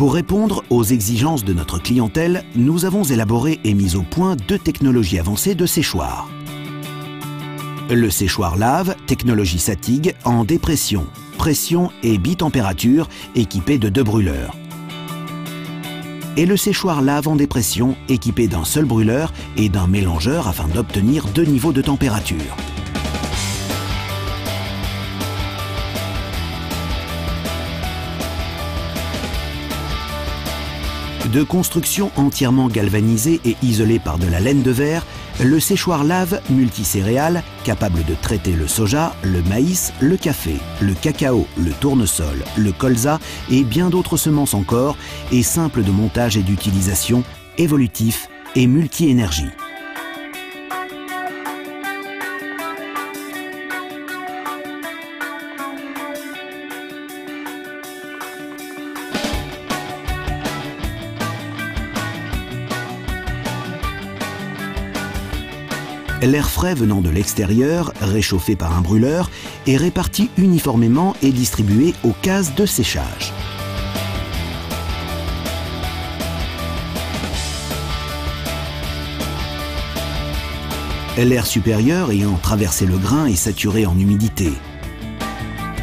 Pour répondre aux exigences de notre clientèle, nous avons élaboré et mis au point 2 technologies avancées de séchoir. Le séchoir lave, technologie Satig, en dépression, pression et bitempérature, équipé de 2 brûleurs. Et le séchoir lave en dépression, équipé d'un seul brûleur et d'un mélangeur afin d'obtenir 2 niveaux de température. De construction entièrement galvanisée et isolée par de la laine de verre, le séchoir lave multicéréales, capable de traiter le soja, le maïs, le café, le cacao, le tournesol, le colza et bien d'autres semences encore, est simple de montage et d'utilisation, évolutif et multi-énergie. L'air frais venant de l'extérieur, réchauffé par un brûleur, est réparti uniformément et distribué aux cases de séchage. L'air supérieur ayant traversé le grain est saturé en humidité.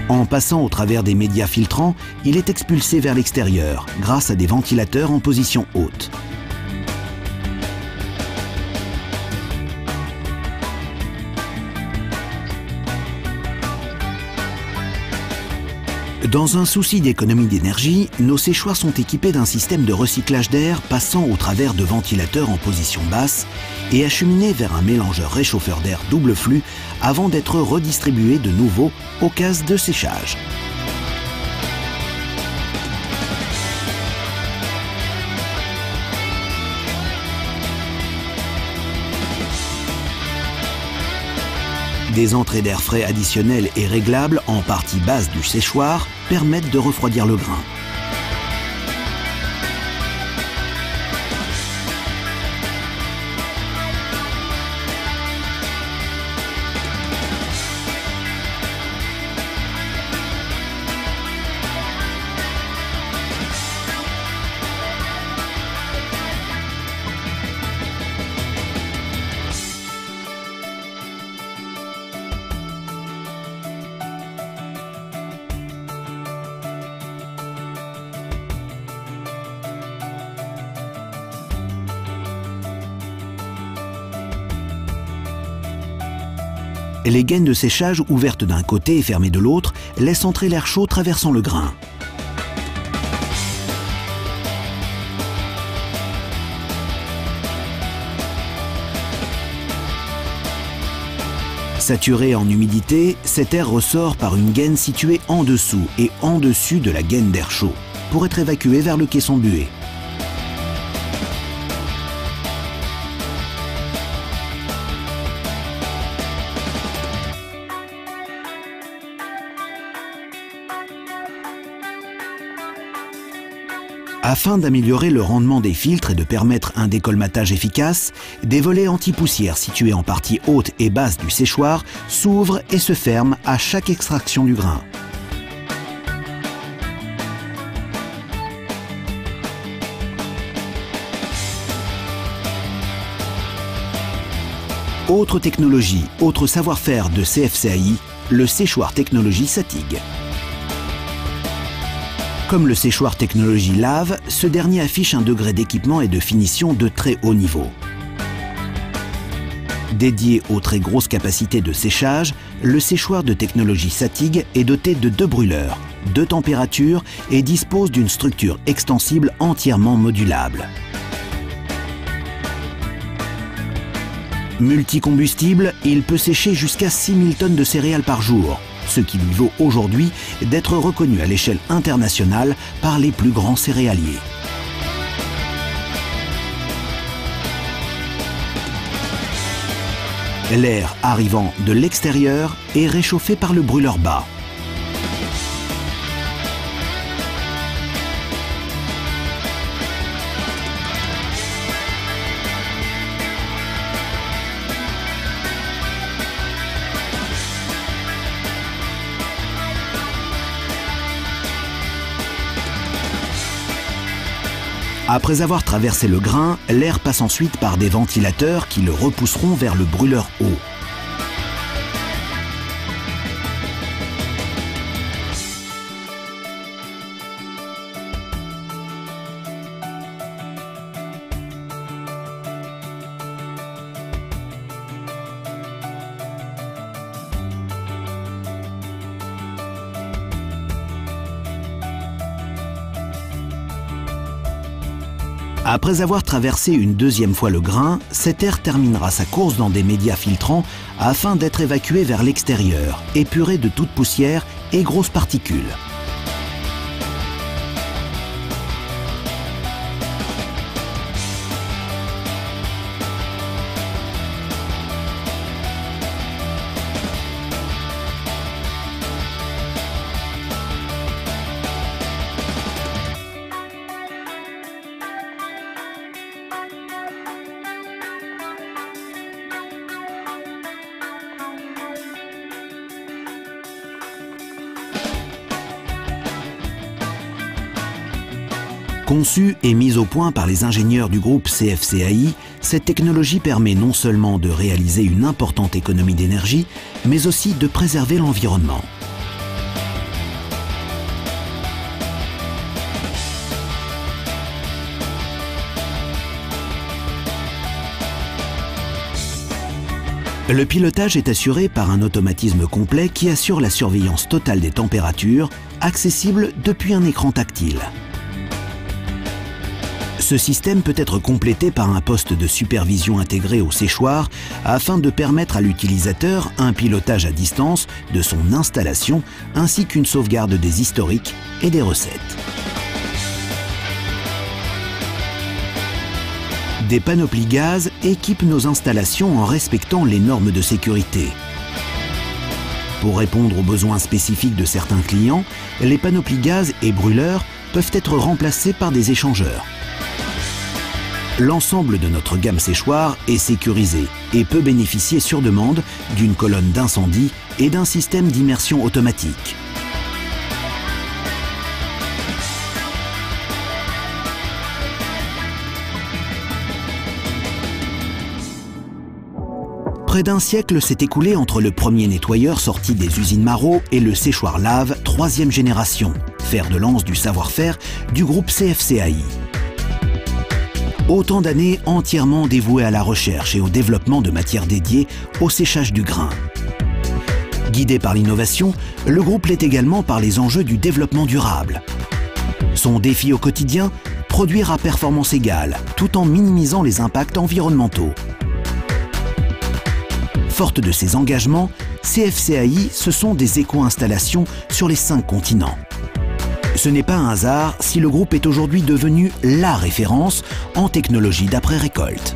En passant au travers des médias filtrants, il est expulsé vers l'extérieur grâce à des ventilateurs en position haute. Dans un souci d'économie d'énergie, nos séchoirs sont équipés d'un système de recyclage d'air passant au travers de ventilateurs en position basse et acheminés vers un mélangeur réchauffeur d'air double flux avant d'être redistribués de nouveau aux cases de séchage. Des entrées d'air frais additionnelles et réglables en partie basse du séchoir permettent de refroidir le grain. Les gaines de séchage ouvertes d'un côté et fermées de l'autre laissent entrer l'air chaud traversant le grain. Saturé en humidité, cet air ressort par une gaine située en dessous et en dessus de la gaine d'air chaud pour être évacué vers le caisson buée. Afin d'améliorer le rendement des filtres et de permettre un décolmatage efficace, des volets anti-poussière situés en partie haute et basse du séchoir s'ouvrent et se ferment à chaque extraction du grain. Autre technologie, autre savoir-faire de CFCAI, le séchoir technologie Satig. Comme le séchoir technologie lave, ce dernier affiche un degré d'équipement et de finition de très haut niveau. Dédié aux très grosses capacités de séchage, le séchoir de technologie Satig est doté de 2 brûleurs, 2 températures et dispose d'une structure extensible entièrement modulable. Multicombustible, il peut sécher jusqu'à 6000 tonnes de céréales par jour, ce qui lui vaut aujourd'hui d'être reconnu à l'échelle internationale par les plus grands céréaliers. L'air arrivant de l'extérieur est réchauffé par le brûleur bas. Après avoir traversé le grain, l'air passe ensuite par des ventilateurs qui le repousseront vers le brûleur haut. Après avoir traversé une deuxième fois le grain, cet air terminera sa course dans des médias filtrants afin d'être évacué vers l'extérieur, épuré de toute poussière et grosses particules. Conçue et mise au point par les ingénieurs du groupe CFCAI, cette technologie permet non seulement de réaliser une importante économie d'énergie, mais aussi de préserver l'environnement. Le pilotage est assuré par un automatisme complet qui assure la surveillance totale des températures, accessible depuis un écran tactile. Ce système peut être complété par un poste de supervision intégré au séchoir afin de permettre à l'utilisateur un pilotage à distance de son installation ainsi qu'une sauvegarde des historiques et des recettes. Des panoplies gaz équipent nos installations en respectant les normes de sécurité. Pour répondre aux besoins spécifiques de certains clients, les panoplies gaz et brûleurs peuvent être remplacés par des échangeurs. L'ensemble de notre gamme séchoir est sécurisé et peut bénéficier sur demande d'une colonne d'incendie et d'un système d'immersion automatique. Près d'un siècle s'est écoulé entre le premier nettoyeur sorti des usines Marot et le séchoir lave 3e génération, fer de lance du savoir-faire du groupe CFCAI. Autant d'années entièrement dévouées à la recherche et au développement de matières dédiées au séchage du grain. Guidé par l'innovation, le groupe l'est également par les enjeux du développement durable. Son défi au quotidien, produire à performance égale, tout en minimisant les impacts environnementaux. Forte de ses engagements, CFCAI, ce sont des éco-installations sur les 5 continents. Ce n'est pas un hasard si le groupe est aujourd'hui devenu la référence en technologie d'après-récolte.